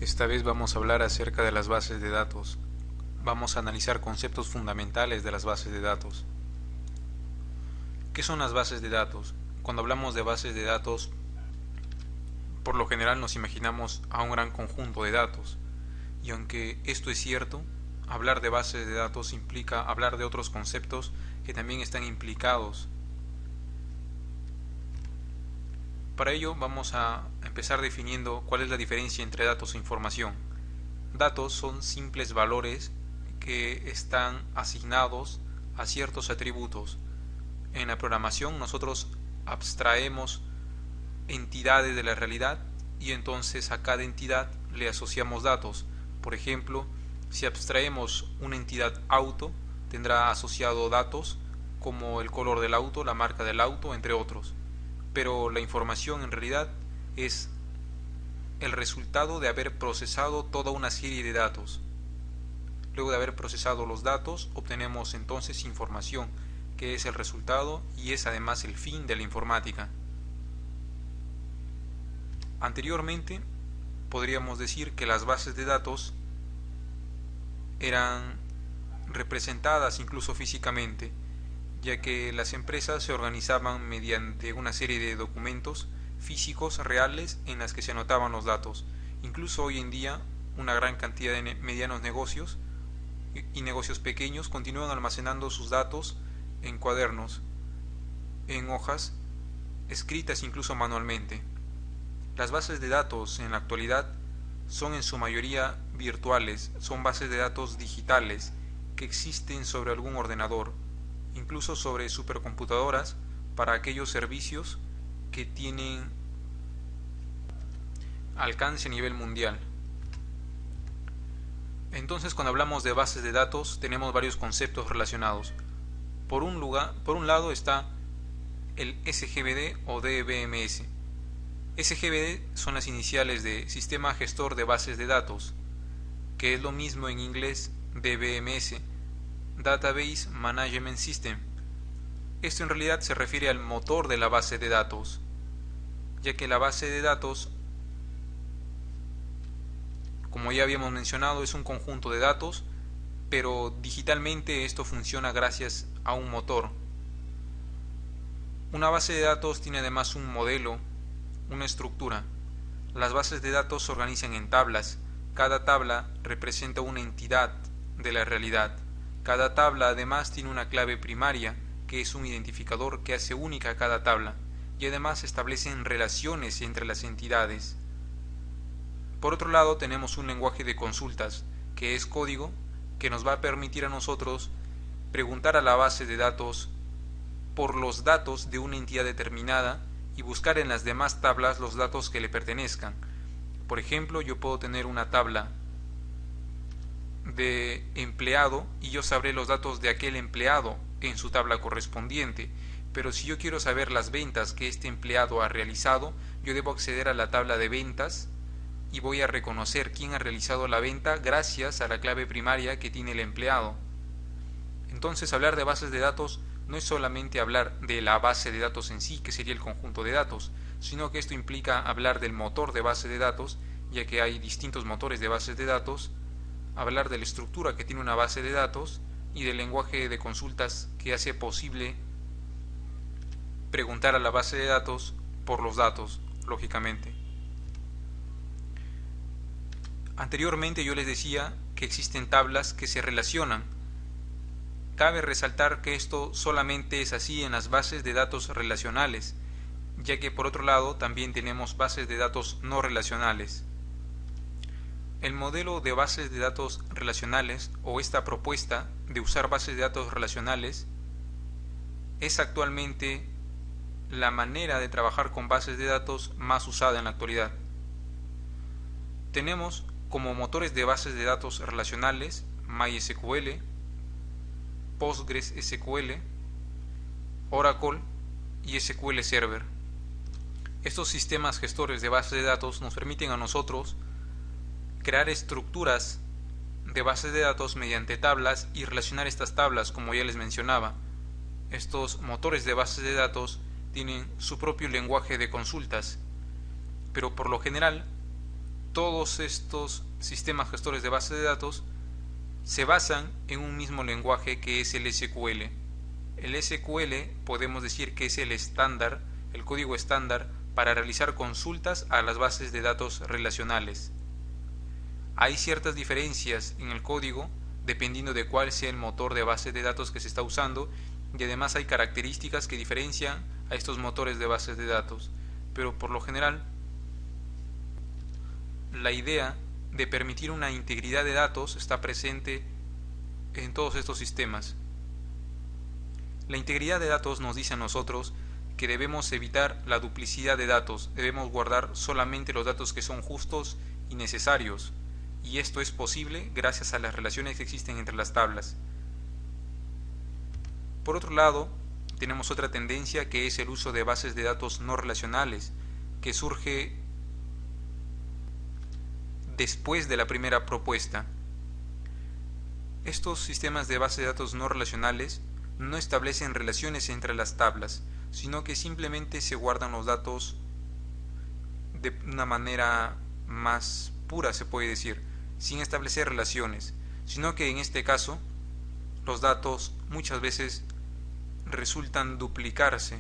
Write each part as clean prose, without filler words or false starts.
Esta vez vamos a hablar acerca de las bases de datos. Vamos a analizar conceptos fundamentales de las bases de datos. ¿Qué son las bases de datos? Cuando hablamos de bases de datos, por lo general nos imaginamos a un gran conjunto de datos. Y aunque esto es cierto, hablar de bases de datos implica hablar de otros conceptos que también están implicados. Para ello vamos a empezar definiendo cuál es la diferencia entre datos e información. Datos son simples valores que están asignados a ciertos atributos. En la programación nosotros abstraemos entidades de la realidad y entonces a cada entidad le asociamos datos. Por ejemplo, si abstraemos una entidad auto, tendrá asociado datos como el color del auto, la marca del auto, entre otros. Pero la información en realidad es el resultado de haber procesado toda una serie de datos. Luego de haber procesado los datos, obtenemos entonces información, que es el resultado y es además el fin de la informática. Anteriormente, podríamos decir que las bases de datos eran representadas incluso físicamente, ya que las empresas se organizaban mediante una serie de documentos físicos reales en las que se anotaban los datos. Incluso hoy en día una gran cantidad de medianos negocios y negocios pequeños continúan almacenando sus datos en cuadernos, en hojas, escritas incluso manualmente. Las bases de datos en la actualidad son en su mayoría virtuales, son bases de datos digitales que existen sobre algún ordenador, incluso sobre supercomputadoras para aquellos servicios que tienen alcance a nivel mundial. Entonces, cuando hablamos de bases de datos, tenemos varios conceptos relacionados. Por un lado está el SGBD o DBMS. SGBD son las iniciales de Sistema Gestor de Bases de Datos, que es lo mismo en inglés DBMS, Database Management System. Esto en realidad se refiere al motor de la base de datos, ya que la base de datos, como ya habíamos mencionado, es un conjunto de datos, pero digitalmente esto funciona gracias a un motor. Una base de datos tiene además un modelo, una estructura. Las bases de datos se organizan en tablas. Cada tabla representa una entidad de la realidad. Cada tabla además tiene una clave primaria, que es un identificador que hace única a cada tabla, y además establecen relaciones entre las entidades. Por otro lado, tenemos un lenguaje de consultas, que es código, que nos va a permitir a nosotros preguntar a la base de datos por los datos de una entidad determinada y buscar en las demás tablas los datos que le pertenezcan. Por ejemplo, yo puedo tener una tabla de empleado y yo sabré los datos de aquel empleado en su tabla correspondiente, pero si yo quiero saber las ventas que este empleado ha realizado, yo debo acceder a la tabla de ventas y voy a reconocer quién ha realizado la venta gracias a la clave primaria que tiene el empleado. Entonces, hablar de bases de datos no es solamente hablar de la base de datos en sí, que sería el conjunto de datos, sino que esto implica hablar del motor de base de datos, ya que hay distintos motores de bases de datos, hablar de la estructura que tiene una base de datos y del lenguaje de consultas que hace posible preguntar a la base de datos por los datos, lógicamente. Anteriormente yo les decía que existen tablas que se relacionan. Cabe resaltar que esto solamente es así en las bases de datos relacionales, ya que por otro lado también tenemos bases de datos no relacionales. El modelo de bases de datos relacionales, o esta propuesta de usar bases de datos relacionales, es actualmente la manera de trabajar con bases de datos más usada en la actualidad. Tenemos como motores de bases de datos relacionales MySQL, PostgreSQL, Oracle y SQL Server. Estos sistemas gestores de bases de datos nos permiten a nosotros crear estructuras de bases de datos mediante tablas y relacionar estas tablas, como ya les mencionaba. Estos motores de bases de datos tienen su propio lenguaje de consultas, pero por lo general todos estos sistemas gestores de base de datos se basan en un mismo lenguaje que es el SQL. El SQL podemos decir que es el estándar, el código estándar para realizar consultas a las bases de datos relacionales. Hay ciertas diferencias en el código dependiendo de cuál sea el motor de base de datos que se está usando, y además hay características que diferencian a estos motores de bases de datos, pero por lo general la idea de permitir una integridad de datos está presente en todos estos sistemas. La integridad de datos nos dice a nosotros que debemos evitar la duplicidad de datos, debemos guardar solamente los datos que son justos y necesarios, y esto es posible gracias a las relaciones que existen entre las tablas. Por otro lado, tenemos otra tendencia que es el uso de bases de datos no relacionales, que surge después de la primera propuesta. Estos sistemas de base de datos no relacionales no establecen relaciones entre las tablas, sino que simplemente se guardan los datos de una manera más pura, se puede decir, sin establecer relaciones, sino que en este caso los datos muchas veces resultan duplicarse,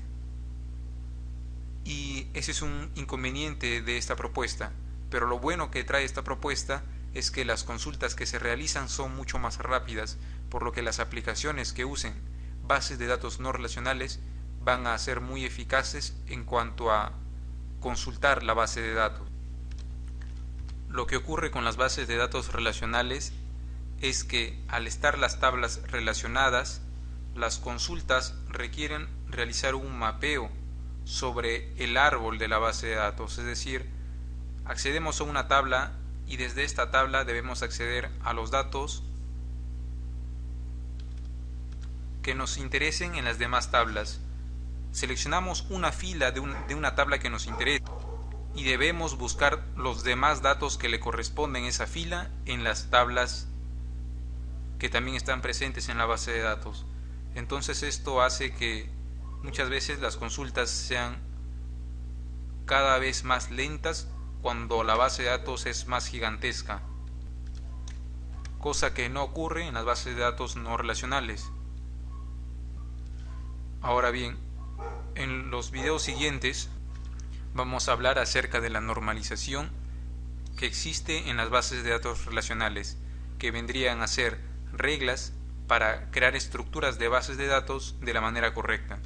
y ese es un inconveniente de esta propuesta. Pero lo bueno que trae esta propuesta es que las consultas que se realizan son mucho más rápidas, por lo que las aplicaciones que usen bases de datos no relacionales van a ser muy eficaces en cuanto a consultar la base de datos. Lo que ocurre con las bases de datos relacionales es que al estar las tablas relacionadas, las consultas requieren realizar un mapeo sobre el árbol de la base de datos, es decir, accedemos a una tabla y desde esta tabla debemos acceder a los datos que nos interesen en las demás tablas. Seleccionamos una fila de una tabla que nos interesa y debemos buscar los demás datos que le corresponden a esa fila en las tablas que también están presentes en la base de datos. Entonces esto hace que muchas veces las consultas sean cada vez más lentas cuando la base de datos es más gigantesca, cosa que no ocurre en las bases de datos no relacionales. Ahora bien, en los videos siguientes vamos a hablar acerca de la normalización que existe en las bases de datos relacionales, que vendrían a ser reglas para crear estructuras de bases de datos de la manera correcta.